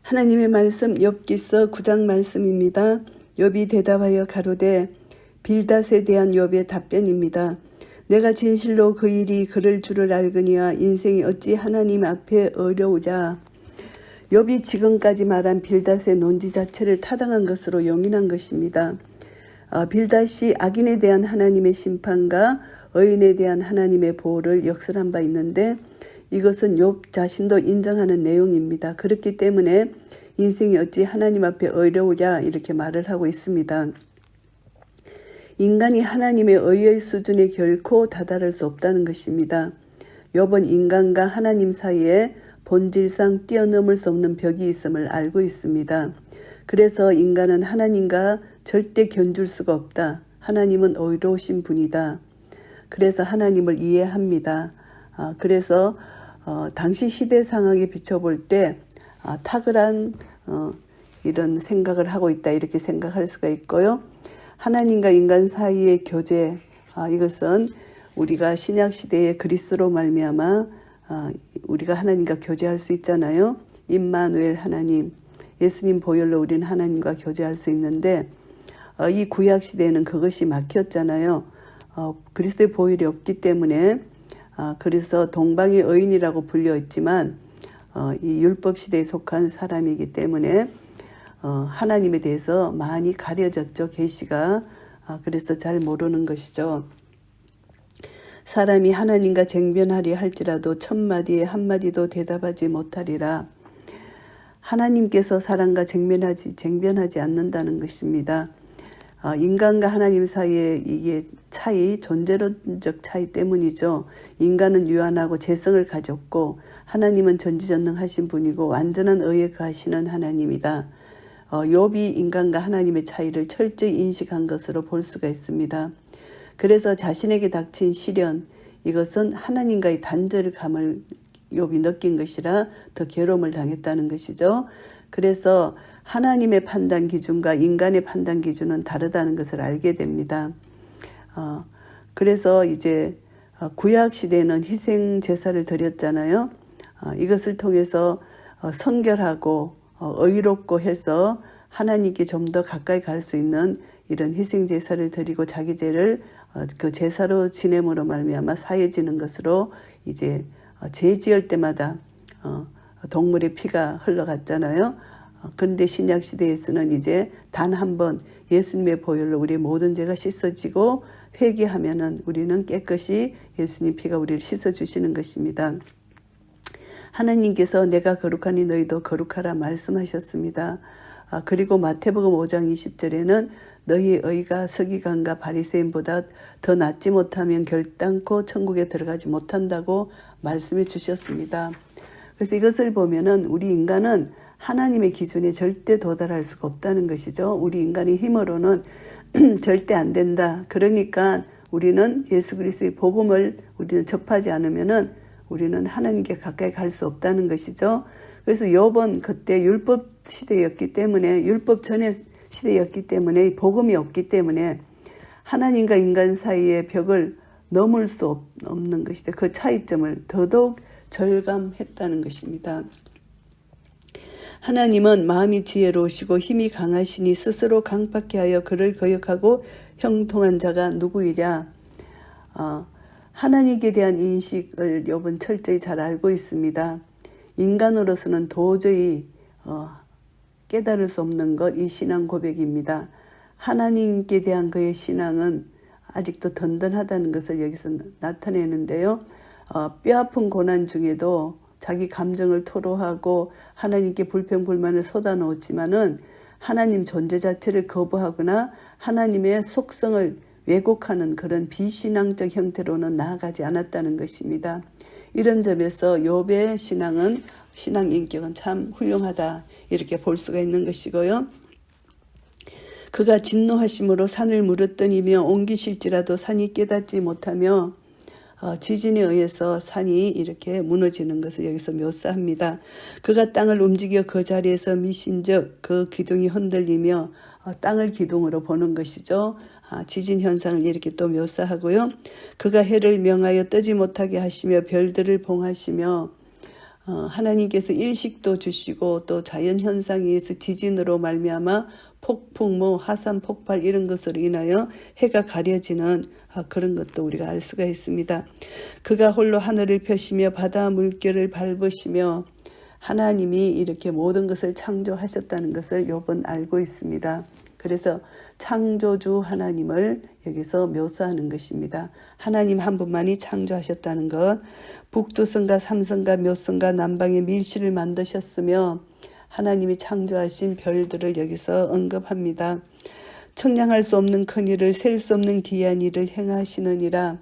하나님의 말씀 욥기서 9장 말씀입니다. 욥이 대답하여 가로되 빌닷에 대한 욥의 답변입니다. 내가 진실로 그 일이 그럴 줄을 알거니와 인생이 어찌 하나님 앞에 어려우랴. 욥이 지금까지 말한 빌닷의 논지 자체를 타당한 것으로 용인한 것입니다. 빌닷이 악인에 대한 하나님의 심판과 의인에 대한 하나님의 보호를 역설한 바 있는데 이것은 욥 자신도 인정하는 내용입니다. 그렇기 때문에 인생이 어찌 하나님 앞에 어려우랴 이렇게 말을 하고 있습니다. 인간이 하나님의 의의 수준에 결코 다다를 수 없다는 것입니다. 욥은 인간과 하나님 사이에 본질상 뛰어넘을 수 없는 벽이 있음을 알고 있습니다. 그래서 인간은 하나님과 절대 견줄 수가 없다. 하나님은 의로우신 분이다. 그래서 하나님을 이해합니다. 그래서 당시 시대 상황에 비춰볼 때 탁월한 이런 생각을 하고 있다 이렇게 생각할 수가 있고요. 하나님과 인간 사이의 교제, 이것은 우리가 신약시대의 그리스도로 말미암아 우리가 하나님과 교제할 수 있잖아요. 임마누엘 하나님, 예수님 보혈로 우리는 하나님과 교제할 수 있는데 이 구약시대에는 그것이 막혔잖아요. 그리스도의 보혈이 없기 때문에 그래서 동방의 의인이라고 불려있지만 이 율법시대에 속한 사람이기 때문에 하나님에 대해서 많이 가려졌죠. 계시가. 그래서 잘 모르는 것이죠. 사람이 하나님과 쟁변하리 할지라도 천마디에 한마디도 대답하지 못하리라. 하나님께서 사람과 쟁변하지 않는다는 것입니다. 인간과 하나님 사이에 이게 차이, 존재론적 차이 때문이죠. 인간은 유한하고 재성을 가졌고 하나님은 전지전능하신 분이고 완전한 의에 거하시는 하나님이다. 욥이 인간과 하나님의 차이를 철저히 인식한 것으로 볼 수가 있습니다. 그래서 자신에게 닥친 시련, 이것은 하나님과의 단절감을 욥이 느낀 것이라 더 괴로움을 당했다는 것이죠. 그래서 하나님의 판단 기준과 인간의 판단 기준은 다르다는 것을 알게 됩니다. 그래서 이제 구약 시대에는 희생 제사를 드렸잖아요. 이것을 통해서 성결하고 의롭고 해서 하나님께 좀 더 가까이 갈 수 있는 이런 희생 제사를 드리고 자기 죄를 그 제사로 지냄으로 말미암아 사해지는 것으로 이제 죄 지을 때마다 동물의 피가 흘러갔잖아요. 그런데 신약 시대에서는 이제 단 한 번 예수님의 보혈로 우리의 모든 죄가 씻어지고 회개하면은 우리는 깨끗이 예수님 피가 우리를 씻어주시는 것입니다. 하나님께서 내가 거룩하니 너희도 거룩하라 말씀하셨습니다. 그리고 마태복음 5장 20절에는 너희의 의가 서기관과 바리새인보다 더 낫지 못하면 결단코 천국에 들어가지 못한다고 말씀해 주셨습니다. 그래서 이것을 보면은 우리 인간은 하나님의 기준에 절대 도달할 수가 없다는 것이죠. 우리 인간의 힘으로는 절대 안 된다. 그러니까 우리는 예수 그리스도의 복음을 우리는 접하지 않으면은 우리는 하나님께 가까이 갈 수 없다는 것이죠. 그래서 욥은 그때 율법 시대였기 때문에 율법 전의 시대였기 때문에 복음이 없기 때문에 하나님과 인간 사이의 벽을 넘을 수 없는 것이다. 그 차이점을 더더욱 절감했다는 것입니다. 하나님은 마음이 지혜로우시고 힘이 강하시니 스스로 강팍해 하여 그를 거역하고 형통한 자가 누구이랴. 하나님께 대한 인식을 욥은 철저히 잘 알고 있습니다. 인간으로서는 도저히 깨달을 수 없는 것, 이 신앙 고백입니다. 하나님께 대한 그의 신앙은 아직도 든든하다는 것을 여기서 나타내는데요. 뼈아픈 고난 중에도 자기 감정을 토로하고 하나님께 불평불만을 쏟아놓았지만은 하나님 존재 자체를 거부하거나 하나님의 속성을 왜곡하는 그런 비신앙적 형태로는 나아가지 않았다는 것입니다. 이런 점에서 욥의 신앙 인격은 참 훌륭하다 이렇게 볼 수가 있는 것이고요. 그가 진노하심으로 산을 무릇떠니며 옮기실지라도 산이 깨닫지 못하며 지진에 의해서 산이 이렇게 무너지는 것을 여기서 묘사합니다. 그가 땅을 움직여 그 자리에서 미신즉 그 기둥이 흔들리며 땅을 기둥으로 보는 것이죠. 지진 현상을 이렇게 또 묘사하고요. 그가 해를 명하여 뜨지 못하게 하시며 별들을 봉하시며 하나님께서 일식도 주시고 또 자연현상에 의해서 지진으로 말미암아 폭풍, 화산 폭발 이런 것으로 인하여 해가 가려지는 그런 것도 우리가 알 수가 있습니다. 그가 홀로 하늘을 펴시며 바다 물결을 밟으시며 하나님이 이렇게 모든 것을 창조하셨다는 것을 욥은 알고 있습니다. 그래서 창조주 하나님을 여기서 묘사하는 것입니다. 하나님 한 분만이 창조하셨다는 것, 북두성과 삼성과 묘성과 남방의 밀실을 만드셨으며 하나님이 창조하신 별들을 여기서 언급합니다. 청량할 수 없는 큰일을 셀 수 없는 기이한 일을 행하시느니라.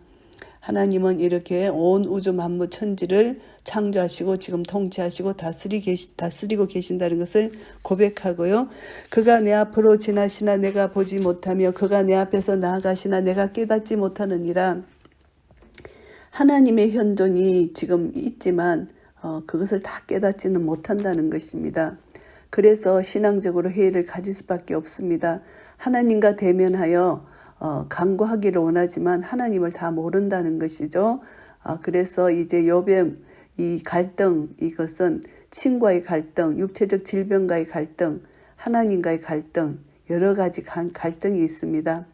하나님은 이렇게 온 우주 만물 천지를 창조하시고 지금 통치하시고 다스리고 계신다는 것을 고백하고요. 그가 내 앞으로 지나시나 내가 보지 못하며 그가 내 앞에서 나아가시나 내가 깨닫지 못하느니라. 하나님의 현존이 지금 있지만 그것을 다 깨닫지는 못한다는 것입니다. 그래서 신앙적으로 회의를 가질 수밖에 없습니다. 하나님과 대면하여 간구하기를 원하지만 하나님을 다 모른다는 것이죠. 그래서 이제 욥의 이 갈등, 이것은 친구와의 갈등, 육체적 질병과의 갈등, 하나님과의 갈등, 여러 가지 갈등이 있습니다.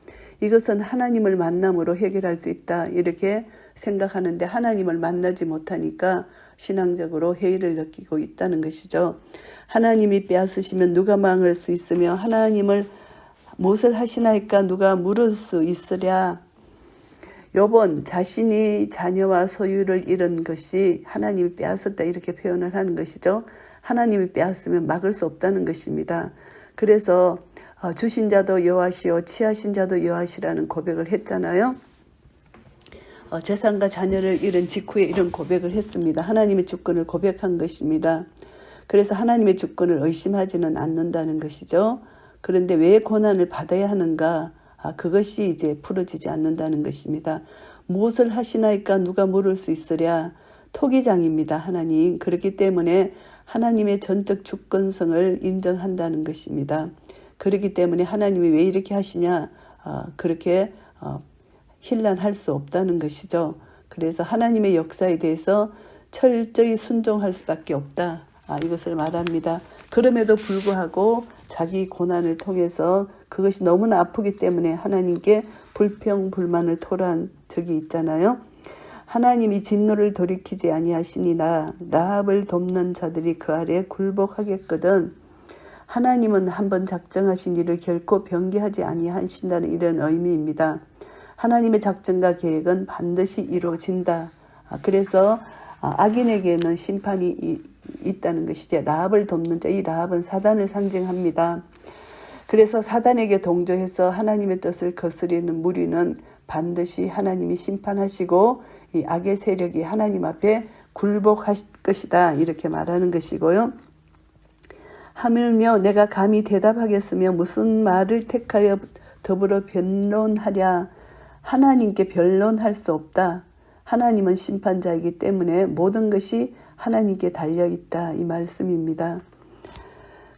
이것은 하나님을 만남으로 해결할 수 있다 이렇게 생각하는데 하나님을 만나지 못하니까 신앙적으로 해이를 느끼고 있다는 것이죠. 하나님이 빼앗으시면 누가 망할 수 있으며 하나님을 무엇을 하시나이까 누가 물을 수 있으랴. 욥은 자신이 자녀와 소유를 잃은 것이 하나님이 빼앗았다 이렇게 표현을 하는 것이죠. 하나님이 빼앗으면 막을 수 없다는 것입니다. 그래서 주신 자도 여호와시요 취하신 자도 여호와시라는 고백을 했잖아요. 재산과 자녀를 잃은 직후에 이런 고백을 했습니다. 하나님의 주권을 고백한 것입니다. 그래서 하나님의 주권을 의심하지는 않는다는 것이죠. 그런데 왜 고난을 받아야 하는가? 그것이 이제 풀어지지 않는다는 것입니다. 무엇을 하시나이까 누가 물을 수 있으랴. 토기장입니다. 하나님. 그렇기 때문에 하나님의 전적 주권성을 인정한다는 것입니다. 그렇기 때문에 하나님이 왜 이렇게 하시냐. 그렇게 힐난할 수 없다는 것이죠. 그래서 하나님의 역사에 대해서 철저히 순종할 수밖에 없다. 이것을 말합니다. 그럼에도 불구하고 자기 고난을 통해서 그것이 너무나 아프기 때문에 하나님께 불평불만을 토로한 적이 있잖아요. 하나님이 진노를 돌이키지 아니하시니라. 라합을 돕는 자들이 그 아래에 굴복하겠거든. 하나님은 한번 작정하신 일을 결코 변개하지 아니하신다는 이런 의미입니다. 하나님의 작정과 계획은 반드시 이루어진다. 그래서 악인에게는 심판이 있다는 것이죠. 라합을 돕는 자, 이 라합은 사단을 상징합니다. 그래서 사단에게 동조해서 하나님의 뜻을 거스리는 무리는 반드시 하나님이 심판하시고 이 악의 세력이 하나님 앞에 굴복하실 것이다. 이렇게 말하는 것이고요. 하물며 내가 감히 대답하겠으며 무슨 말을 택하여 더불어 변론하랴. 하나님께 변론할 수 없다. 하나님은 심판자이기 때문에 모든 것이 하나님께 달려있다. 이 말씀입니다.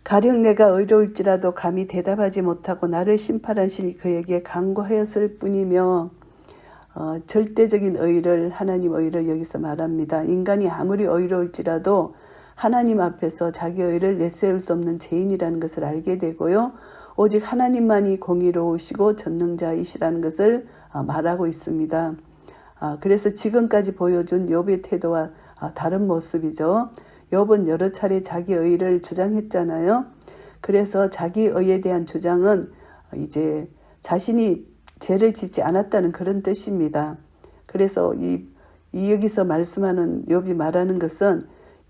가령 내가 의로울지라도 감히 대답하지 못하고 나를 심판하실 그에게 간구하였을 뿐이며 절대적인 의를 하나님 의를 여기서 말합니다. 인간이 아무리 의로울지라도 하나님 앞에서 자기 의를 내세울 수 없는 죄인이라는 것을 알게 되고요. 오직 하나님만이 공의로우시고 전능자이시라는 것을 말하고 있습니다. 그래서 지금까지 보여준 욥의 태도와 다른 모습이죠. 욥은 여러 차례 자기 의를 주장했잖아요. 그래서 자기 의에 대한 주장은 이제 자신이 죄를 짓지 않았다는 그런 뜻입니다. 그래서 이 여기서 말씀하는 욥이 말하는 것은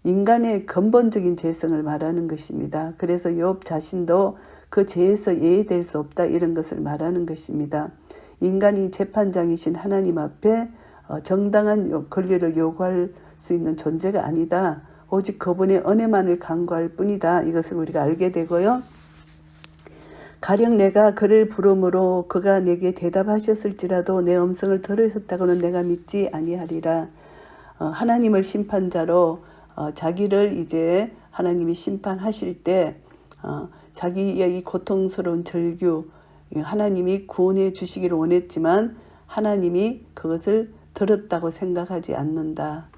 인간의 근본적인 죄성을 말하는 것입니다. 그래서 욥 자신도 그 죄에서 예외될 수 없다 이런 것을 말하는 것입니다. 인간이 재판장이신 하나님 앞에 정당한 권리를 요구할 수 있는 존재가 아니다. 오직 그분의 은혜만을 간구할 뿐이다. 이것을 우리가 알게 되고요. 가령 내가 그를 부름으로 그가 내게 대답하셨을지라도 내 음성을 들으셨다고는 내가 믿지 아니하리라. 하나님을 심판자로 자기를 이제 하나님이 심판하실 때 자기의 이 고통스러운 절규 하나님이 구원해 주시기를 원했지만 하나님이 그것을 들었다고 생각하지 않는다.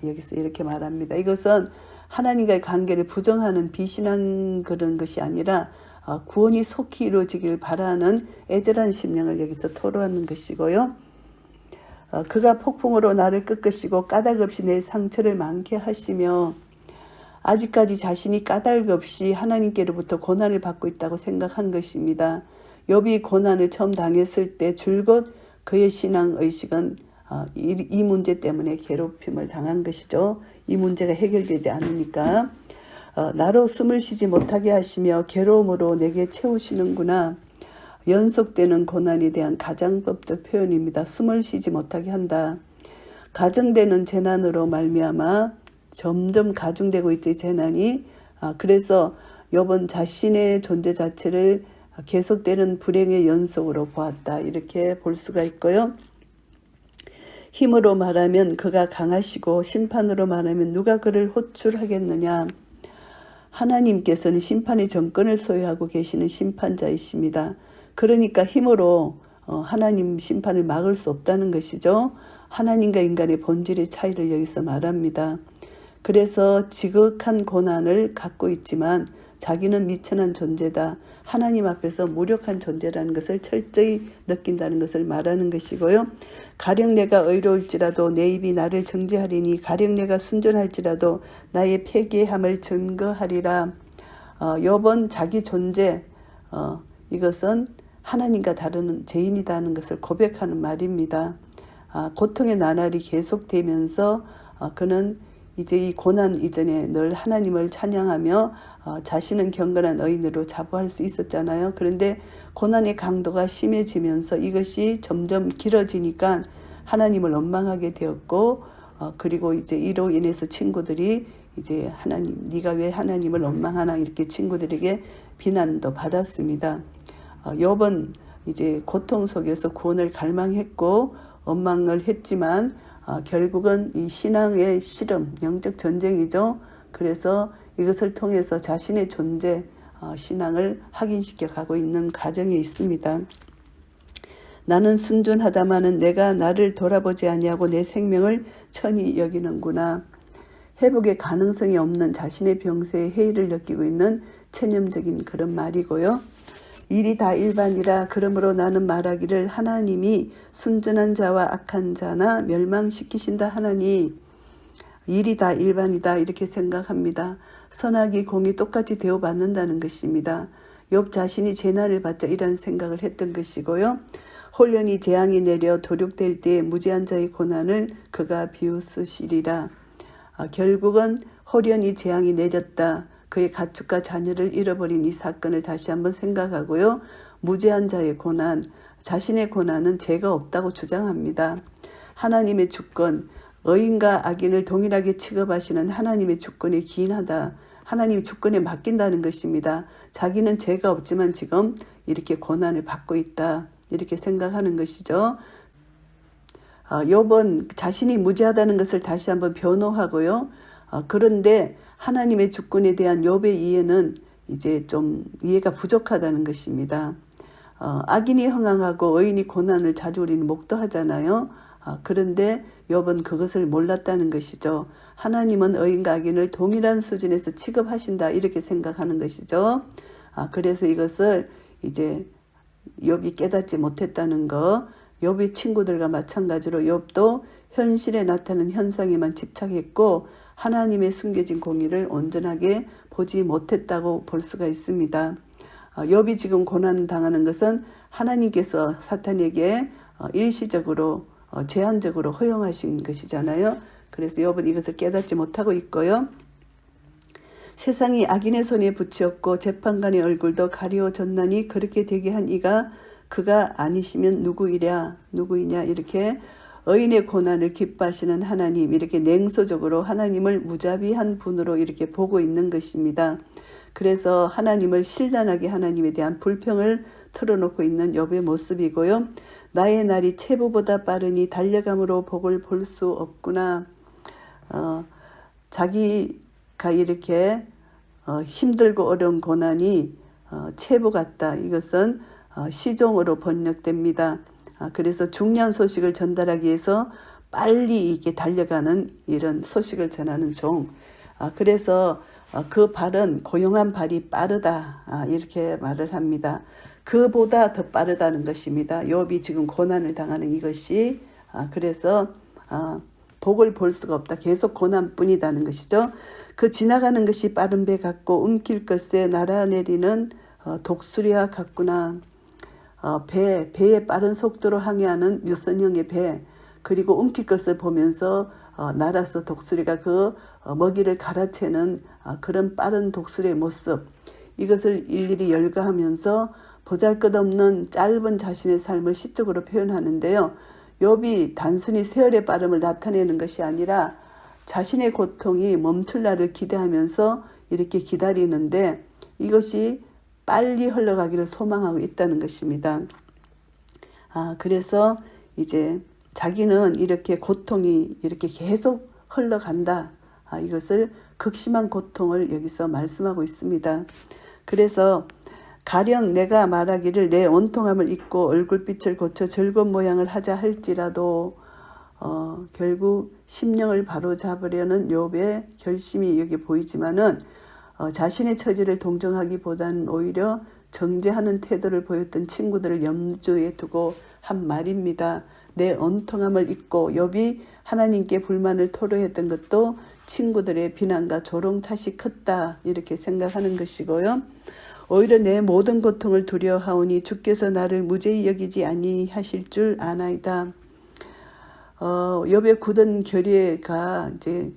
여기서 이렇게 말합니다. 이것은 하나님과의 관계를 부정하는 비신한 그런 것이 아니라 구원이 속히 이루어지길 바라는 애절한 심령을 여기서 토로하는 것이고요. 그가 폭풍으로 나를 꺾으시고 까닭 없이 내 상처를 많게 하시며, 아직까지 자신이 까닭 없이 하나님께로부터 고난을 받고 있다고 생각한 것입니다. 욥이 고난을 처음 당했을 때 줄곧 그의 신앙의식은 이 문제 때문에 괴롭힘을 당한 것이죠. 이 문제가 해결되지 않으니까 나로 숨을 쉬지 못하게 하시며 괴로움으로 내게 채우시는구나. 연속되는 고난에 대한 가장법적 표현입니다. 숨을 쉬지 못하게 한다. 가정되는 재난으로 말미암아 점점 가중되고 있지, 재난이. 그래서 욥은 자신의 존재 자체를 계속되는 불행의 연속으로 보았다, 이렇게 볼 수가 있고요. 힘으로 말하면 그가 강하시고 심판으로 말하면 누가 그를 호출하겠느냐. 하나님께서는 심판의 정권을 소유하고 계시는 심판자이십니다. 그러니까 힘으로 하나님 심판을 막을 수 없다는 것이죠. 하나님과 인간의 본질의 차이를 여기서 말합니다. 그래서 지극한 고난을 갖고 있지만 자기는 미천한 존재다, 하나님 앞에서 무력한 존재라는 것을 철저히 느낀다는 것을 말하는 것이고요. 가령 내가 의로울지라도 내 입이 나를 정죄하리니 가령 내가 순전할지라도 나의 패기함을 증거하리라. 욥은 자기 존재, 이것은 하나님과 다른 죄인이라는 것을 고백하는 말입니다. 고통의 나날이 계속되면서 그는 이제 이 고난 이전에 늘 하나님을 찬양하며 자신은 경건한 의인으로 자부할 수 있었잖아요. 그런데 고난의 강도가 심해지면서 이것이 점점 길어지니까 하나님을 원망하게 되었고, 그리고 이제 이로 인해서 친구들이 이제 하나님, 네가 왜 하나님을 원망하나, 이렇게 친구들에게 비난도 받았습니다. 욥은 이제 고통 속에서 구원을 갈망했고 원망을 했지만 결국은 이 신앙의 씨름, 영적 전쟁이죠. 그래서 이것을 통해서 자신의 존재, 신앙을 확인시켜 가고 있는 과정에 있습니다. 나는 순전하다마는 내가 나를 돌아보지 아니하고 내 생명을 천히 여기는구나. 회복의 가능성이 없는 자신의 병세에 해이를 느끼고 있는 체념적인 그런 말이고요. 일이 다 일반이라 그러므로 나는 말하기를 하나님이 순전한 자와 악한 자나 멸망시키신다 하나니, 일이 다 일반이다 이렇게 생각합니다. 선악이 공이 똑같이 대우받는다는 것입니다. 욥 자신이 재난을 받자 이런 생각을 했던 것이고요. 홀련히 재앙이 내려 도륙될 때에 무지한 자의 고난을 그가 비웃으시리라. 결국은 홀련히 재앙이 내렸다, 그의 가축과 자녀를 잃어버린 이 사건을 다시 한번 생각하고요. 무죄한 자의 고난, 자신의 고난은 죄가 없다고 주장합니다. 하나님의 주권, 의인과 악인을 동일하게 취급하시는 하나님의 주권에 기인하다, 하나님 주권에 맡긴다는 것입니다. 자기는 죄가 없지만 지금 이렇게 고난을 받고 있다, 이렇게 생각하는 것이죠. 욥은 자신이 무죄하다는 것을 다시 한번 변호하고요. 그런데 하나님의 주권에 대한 욥의 이해는 이제 좀 이해가 부족하다는 것입니다. 악인이 흥황하고 의인이 고난을 자주 우리는 목도하잖아요. 그런데 욥은 그것을 몰랐다는 것이죠. 하나님은 의인과 악인을 동일한 수준에서 취급하신다, 이렇게 생각하는 것이죠. 그래서 이것을 이제 욥이 깨닫지 못했다는 거, 욥의 친구들과 마찬가지로 욥도 현실에 나타나는 현상에만 집착했고 하나님의 숨겨진 공의를 온전하게 보지 못했다고 볼 수가 있습니다. 욥이 지금 고난당하는 것은 하나님께서 사탄에게 일시적으로 제한적으로 허용하신 것이잖아요. 그래서 욥은 이것을 깨닫지 못하고 있고요. 세상이 악인의 손에 붙였고 재판관의 얼굴도 가리워졌나니 그렇게 되게 한 이가 그가 아니시면 누구이냐 이렇게 의인의 고난을 기뻐하시는 하나님, 이렇게 냉소적으로 하나님을 무자비한 분으로 이렇게 보고 있는 것입니다. 그래서 하나님을 실단하게 하나님에 대한 불평을 털어놓고 있는 욥의 모습이고요. 나의 날이 체부보다 빠르니 달려감으로 복을 볼 수 없구나. 자기가 이렇게 힘들고 어려운 고난이 체부 같다. 이것은 시종으로 번역됩니다. 그래서 중요한 소식을 전달하기 위해서 빨리 이게 달려가는 이런 소식을 전하는 종. 그래서 그 발은 고용한 발이 빠르다. 이렇게 말을 합니다. 그보다 더 빠르다는 것입니다. 욥이 지금 고난을 당하는 이것이. 그래서 복을 볼 수가 없다. 계속 고난뿐이다는 것이죠. 그 지나가는 것이 빠른 배 같고 움킬 것에 날아내리는 독수리와 같구나. 배의 빠른 속도로 항해하는 유선형의 배, 그리고 움킬 것을 보면서 날아서 독수리가 그 먹이를 갈아채는 그런 빠른 독수리의 모습, 이것을 일일이 열거하면서 보잘것없는 짧은 자신의 삶을 시적으로 표현하는데요. 욥이 단순히 세월의 빠름을 나타내는 것이 아니라 자신의 고통이 멈출 날을 기대하면서 이렇게 기다리는데 이것이 빨리 흘러가기를 소망하고 있다는 것입니다. 그래서 이제 자기는 이렇게 고통이 이렇게 계속 흘러간다. 이것을 극심한 고통을 여기서 말씀하고 있습니다. 그래서 가령 내가 말하기를 내 온통함을 잊고 얼굴빛을 고쳐 즐거운 모양을 하자 할지라도 결국 심령을 바로잡으려는 욥의 결심이 여기 보이지만은 자신의 처지를 동정하기보다는 오히려 정죄하는 태도를 보였던 친구들을 염두에 두고 한 말입니다. 내 온통함을 잊고 욥이 하나님께 불만을 토로했던 것도 친구들의 비난과 조롱 탓이 컸다 이렇게 생각하는 것이고요. 오히려 내 모든 고통을 두려워하오니 주께서 나를 무죄히 여기지 아니하실 줄 아나이다. 욥의 굳은 결의가 이제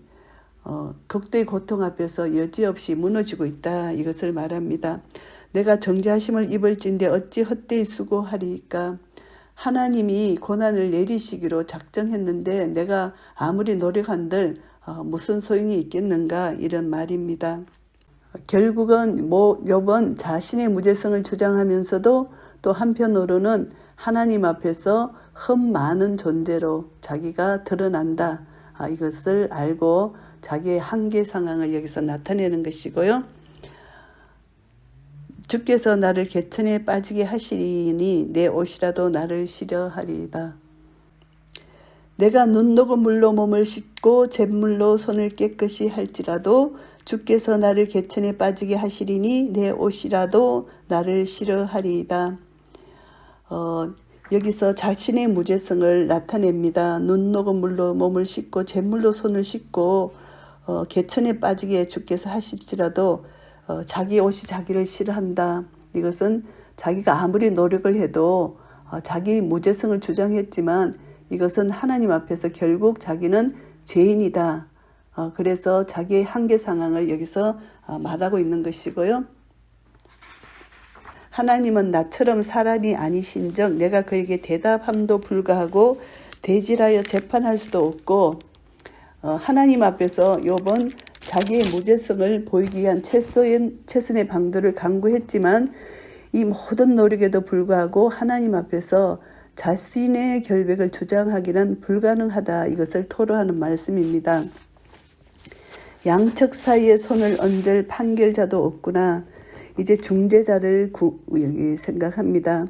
극도의 고통 앞에서 여지없이 무너지고 있다 이것을 말합니다. 내가 정죄하심을 입을진데 어찌 헛되이 수고하리까. 하나님이 고난을 내리시기로 작정했는데 내가 아무리 노력한들 무슨 소용이 있겠는가 이런 말입니다. 결국은 욥은 자신의 무죄성을 주장하면서도 또 한편으로는 하나님 앞에서 흠 많은 존재로 자기가 드러난다. 이것을 알고 자기의 한계 상황을 여기서 나타내는 것이고요. 주께서 나를 개천에 빠지게 하시리니 내 옷이라도 나를 시려하리이다. 내가 눈 녹은 물로 몸을 씻고 잿물로 손을 깨끗이 할지라도 주께서 나를 개천에 빠지게 하시리니 내 옷이라도 나를 시려하리이다. 여기서 자신의 무죄성을 나타냅니다. 눈 녹은 물로 몸을 씻고 잿물로 손을 씻고 개천에 빠지게 주께서 하실지라도 자기 옷이 자기를 싫어한다. 이것은 자기가 아무리 노력을 해도 자기 무죄성을 주장했지만 이것은 하나님 앞에서 결국 자기는 죄인이다. 그래서 자기의 한계 상황을 여기서 말하고 있는 것이고요. 하나님은 나처럼 사람이 아니신즉 내가 그에게 대답함도 불가하고 대질하여 재판할 수도 없고 하나님 앞에서 욥은 자기의 무죄성을 보이기 위한 최선의 방도를 강구했지만 이 모든 노력에도 불구하고 하나님 앞에서 자신의 결백을 주장하기는 불가능하다. 이것을 토로하는 말씀입니다. 양측 사이에 손을 얹을 판결자도 없구나. 이제 중재자를 여기 생각합니다.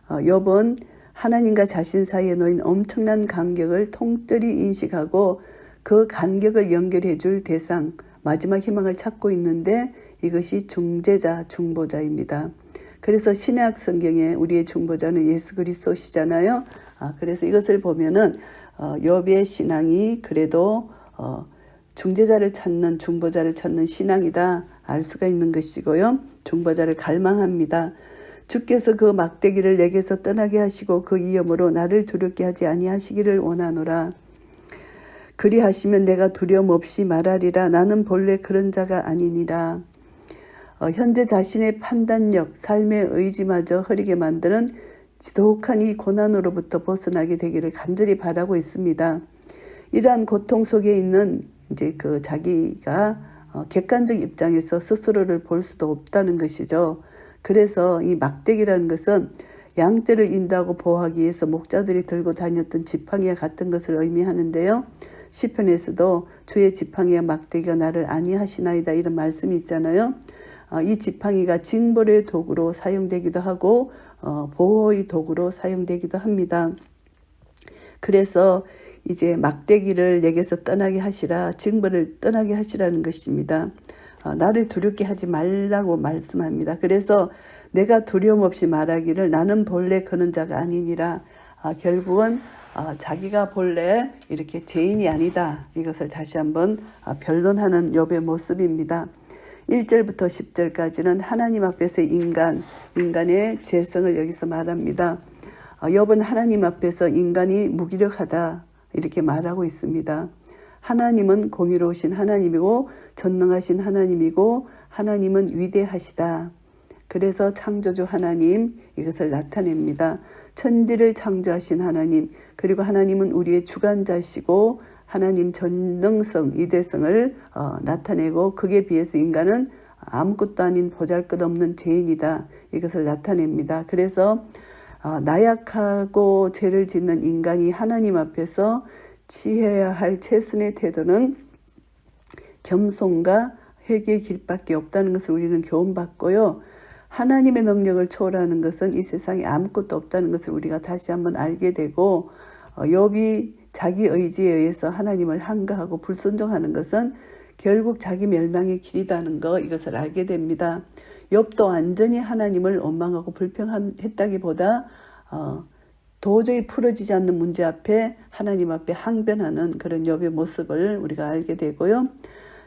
욥은 하나님과 자신 사이에 놓인 엄청난 간격을 통절히 인식하고 그 간격을 연결해 줄 대상, 마지막 희망을 찾고 있는데 이것이 중재자, 중보자입니다. 그래서 신약 성경에 우리의 중보자는 예수 그리스도시잖아요. 그래서 이것을 보면은 욥의 신앙이 그래도 중재자를 찾는, 중보자를 찾는 신앙이다 알 수가 있는 것이고요. 중보자를 갈망합니다. 주께서 그 막대기를 내게서 떠나게 하시고 그 위엄으로 나를 두렵게 하지 아니하시기를 원하노라. 그리하시면 내가 두려움 없이 말하리라. 나는 본래 그런 자가 아니니라. 현재 자신의 판단력, 삶의 의지마저 흐리게 만드는 지독한 이 고난으로부터 벗어나게 되기를 간절히 바라고 있습니다. 이러한 고통 속에 있는 이제 그 자기가 객관적 입장에서 스스로를 볼 수도 없다는 것이죠. 그래서 이 막대기라는 것은 양떼를 인도하고 보호하기 위해서 목자들이 들고 다녔던 지팡이와 같은 것을 의미하는데요. 시편에서도 주의 지팡이와 막대기가 나를 안위하시나이다 이런 말씀이 있잖아요. 이 지팡이가 징벌의 도구로 사용되기도 하고 보호의 도구로 사용되기도 합니다. 그래서 이제 막대기를 내게서 떠나게 하시라, 징벌을 떠나게 하시라는 것입니다. 나를 두렵게 하지 말라고 말씀합니다. 그래서 내가 두려움 없이 말하기를 나는 본래 그런 자가 아니니라. 결국은 자기가 본래 이렇게 죄인이 아니다. 이것을 다시 한번 변론하는 욥의 모습입니다. 1절부터 10절까지는 하나님 앞에서 인간의 죄성을 여기서 말합니다. 욥은 하나님 앞에서 인간이 무기력하다 이렇게 말하고 있습니다. 하나님은 공의로우신 하나님이고 전능하신 하나님이고 하나님은 위대하시다. 그래서 창조주 하나님 이것을 나타냅니다. 천지를 창조하신 하나님, 그리고 하나님은 우리의 주관자시고 하나님 전능성, 위대성을 나타내고 그에 비해서 인간은 아무것도 아닌 보잘것없는 죄인이다. 이것을 나타냅니다. 그래서 나약하고 죄를 짓는 인간이 하나님 앞에서 취해야 할 최선의 태도는 겸손과 회개의 길밖에 없다는 것을 우리는 교훈받고요. 하나님의 능력을 초월하는 것은 이 세상에 아무것도 없다는 것을 우리가 다시 한번 알게 되고, 욥이 자기 의지에 의해서 하나님을 항거하고 불순종하는 것은 결국 자기 멸망의 길이라는 것, 이것을 알게 됩니다. 욥도 완전히 하나님을 원망하고 불평했다기보다 도저히 풀어지지 않는 문제 앞에 하나님 앞에 항변하는 그런 욥의 모습을 우리가 알게 되고요.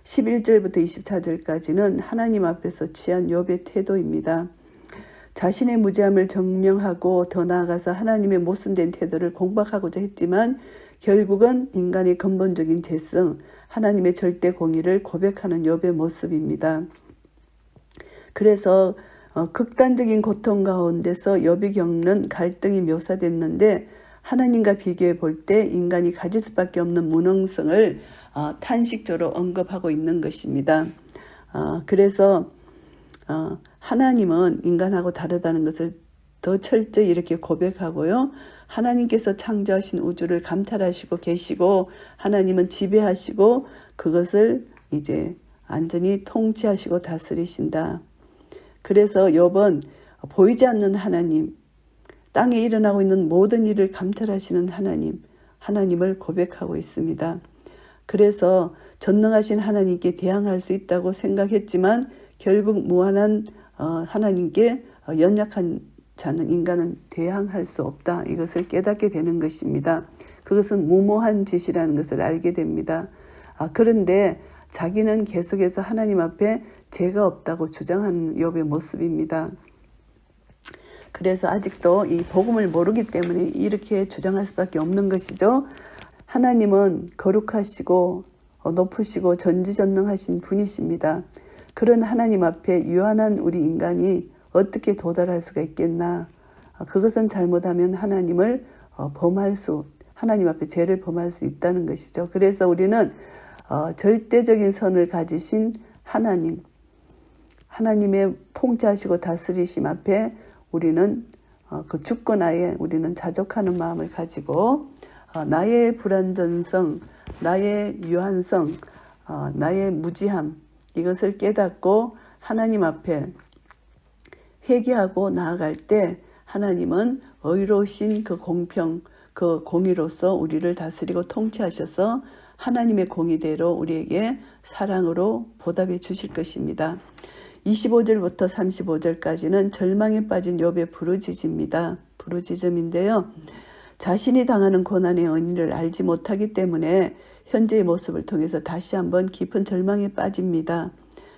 11절부터 24절까지는 하나님 앞에서 취한 욥의 태도입니다. 자신의 무죄함을 증명하고 더 나아가서 하나님의 모순된 태도를 공박하고자 했지만 결국은 인간의 근본적인 죄성, 하나님의 절대 공의를 고백하는 욥의 모습입니다. 그래서 극단적인 고통 가운데서 욥이 겪는 갈등이 묘사됐는데 하나님과 비교해 볼 때 인간이 가질 수밖에 없는 무능성을 탄식조로 언급하고 있는 것입니다. 그래서 하나님은 인간하고 다르다는 것을 더 철저히 이렇게 고백하고요. 하나님께서 창조하신 우주를 감찰하시고 계시고 하나님은 지배하시고 그것을 이제 완전히 통치하시고 다스리신다. 그래서 욥은 보이지 않는 하나님, 땅에 일어나고 있는 모든 일을 감찰하시는 하나님을 고백하고 있습니다. 그래서 전능하신 하나님께 대항할 수 있다고 생각했지만 결국 무한한 하나님께 연약한 자는 인간은 대항할 수 없다. 이것을 깨닫게 되는 것입니다. 그것은 무모한 짓이라는 것을 알게 됩니다. 그런데 자기는 계속해서 하나님 앞에 죄가 없다고 주장하는 욥의 모습입니다. 그래서 아직도 이 복음을 모르기 때문에 이렇게 주장할 수밖에 없는 것이죠. 하나님은 거룩하시고 높으시고 전지전능하신 분이십니다. 그런 하나님 앞에 유한한 우리 인간이 어떻게 도달할 수가 있겠나. 그것은 잘못하면 하나님 앞에 죄를 범할 수 있다는 것이죠. 그래서 우리는 절대적인 선을 가지신 하나님의 통치하시고 다스리심 앞에 우리는 그 주권하에 우리는 자족하는 마음을 가지고 나의 불완전성, 나의 유한성, 나의 무지함 이것을 깨닫고 하나님 앞에 회개하고 나아갈 때 하나님은 의로우신 그 공평, 그 공의로서 우리를 다스리고 통치하셔서 하나님의 공의대로 우리에게 사랑으로 보답해 주실 것입니다. 25절부터 35절까지는 절망에 빠진 욥의 부르짖음입니다. 부르짖음인데요. 자신이 당하는 고난의 원인을 알지 못하기 때문에 현재의 모습을 통해서 다시 한번 깊은 절망에 빠집니다.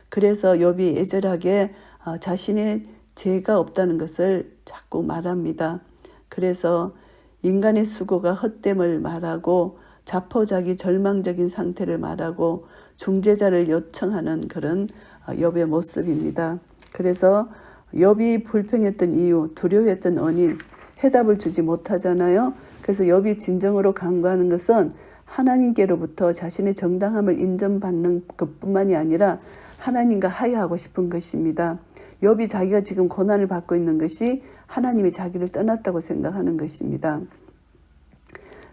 그래서 욥이 애절하게 자신의 죄가 없다는 것을 자꾸 말합니다. 그래서 인간의 수고가 헛됨을 말하고 자포자기 절망적인 상태를 말하고 중재자를 요청하는 그런 욥의 모습입니다. 그래서 욥이 불평했던 이유, 두려워했던 원인, 해답을 주지 못하잖아요. 그래서 욥이 진정으로 간구하는 것은 하나님께로부터 자신의 정당함을 인정받는 것뿐만이 아니라 하나님과 화해하고 싶은 것입니다. 욥이 자기가 지금 고난을 받고 있는 것이 하나님이 자기를 떠났다고 생각하는 것입니다.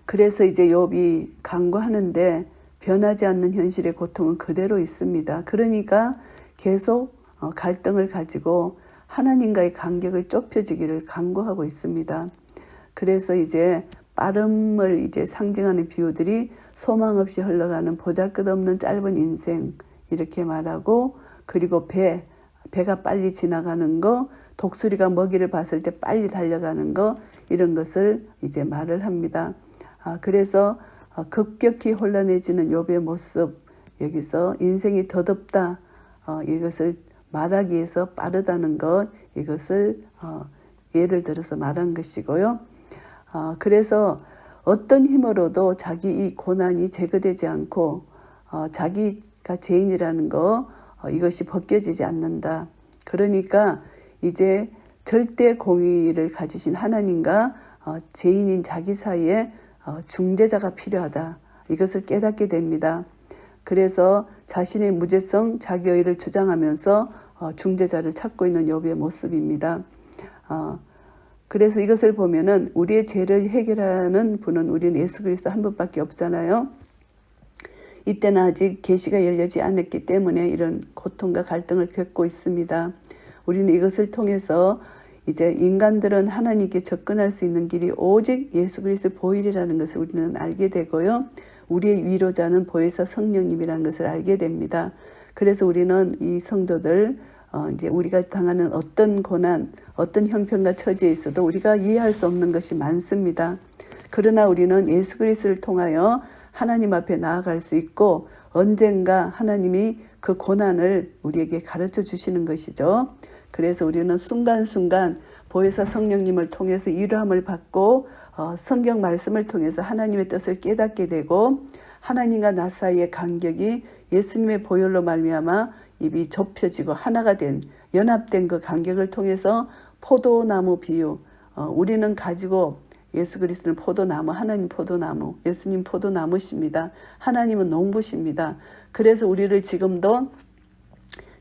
그래서 이제 욥이 간구하는데 변하지 않는 현실의 고통은 그대로 있습니다. 그러니까 계속 갈등을 가지고 하나님과의 간격을 좁혀지기를 간구하고 있습니다. 그래서 이제 빠름을 이제 상징하는 비유들이 소망 없이 흘러가는 보잘것없는 짧은 인생 이렇게 말하고, 그리고 배가 빨리 지나가는 거, 독수리가 먹이를 봤을 때 빨리 달려가는 거, 이런 것을 이제 말을 합니다. 그래서 급격히 혼란해지는 욥의 모습, 여기서 인생이 더덥다, 이것을 말하기 위해서 빠르다는 것, 이것을 예를 들어서 말한 것이고요. 그래서 어떤 힘으로도 자기 이 고난이 제거되지 않고 자기가 죄인이라는 거, 이것이 벗겨지지 않는다. 그러니까 이제 절대 공의를 가지신 하나님과 죄인인 자기 사이에 중재자가 필요하다. 이것을 깨닫게 됩니다. 그래서 자신의 무죄성, 자기 의를 주장하면서 중재자를 찾고 있는 욥의 모습입니다. 그래서 이것을 보면은 우리의 죄를 해결하는 분은 우리는 예수 그리스도 한 분밖에 없잖아요. 이때는 아직 계시가 열리지 않았기 때문에 이런 고통과 갈등을 겪고 있습니다. 우리는 이것을 통해서 이제 인간들은 하나님께 접근할 수 있는 길이 오직 예수 그리스도 보혈이라는 것을 우리는 알게 되고요. 우리의 위로자는 보혜사 성령님이라는 것을 알게 됩니다. 그래서 우리는 이 성도들 이제 우리가 당하는 어떤 고난, 어떤 형편과 처지에 있어도 우리가 이해할 수 없는 것이 많습니다. 그러나 우리는 예수 그리스도를 통하여 하나님 앞에 나아갈 수 있고 언젠가 하나님이 그 고난을 우리에게 가르쳐 주시는 것이죠. 그래서 우리는 순간순간 보혜사 성령님을 통해서 위로함을 받고 성경 말씀을 통해서 하나님의 뜻을 깨닫게 되고 하나님과 나 사이의 간격이 예수님의 보혈로 말미암아 입이 좁혀지고 하나가 된 연합된 그 간격을 통해서 포도나무 비유, 우리는 가지고 예수 그리스도는 포도나무, 하나님 포도나무, 예수님 포도나무십니다. 하나님은 농부십니다. 그래서 우리를 지금도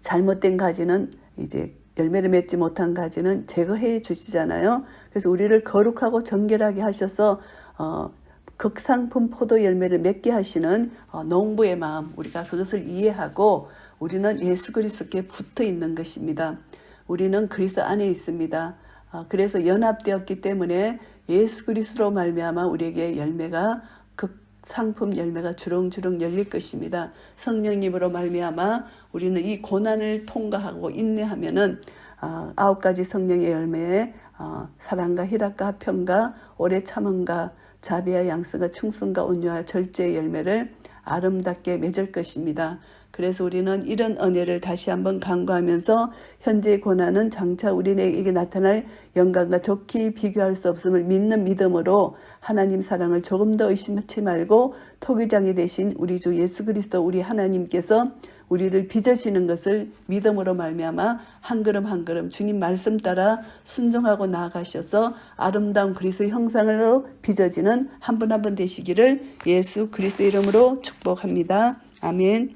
잘못된 가지는 이제 열매를 맺지 못한 가지는 제거해 주시잖아요. 그래서 우리를 거룩하고 정결하게 하셔서 극상품 포도 열매를 맺게 하시는 농부의 마음, 우리가 그것을 이해하고 우리는 예수 그리스도께 붙어 있는 것입니다. 우리는 그리스도 안에 있습니다. 그래서 연합되었기 때문에 예수 그리스도로 말미암아 우리에게 열매가 극상품 열매가 주렁주렁 열릴 것입니다. 성령님으로 말미암아 우리는 이 고난을 통과하고 인내하면은 9가지 성령의 열매에 사랑과 희락과 화평과 오래 참음과 자비와 양선과 충성과 온유와 절제의 열매를 아름답게 맺을 것입니다. 그래서 우리는 이런 은혜를 다시 한번 간구하면서 현재의 고난은 장차 우리에게 나타날 영광과 좋게 비교할 수 없음을 믿는 믿음으로 하나님 사랑을 조금 더 의심치 말고 토기장이 되신 우리 주 예수 그리스도 우리 하나님께서 우리를 빚으시는 것을 믿음으로 말미암아 한 걸음 한 걸음 주님 말씀 따라 순종하고 나아가셔서 아름다운 그리스도의 형상으로 빚어지는 한 분 한 분 되시기를 예수 그리스도 이름으로 축복합니다. 아멘.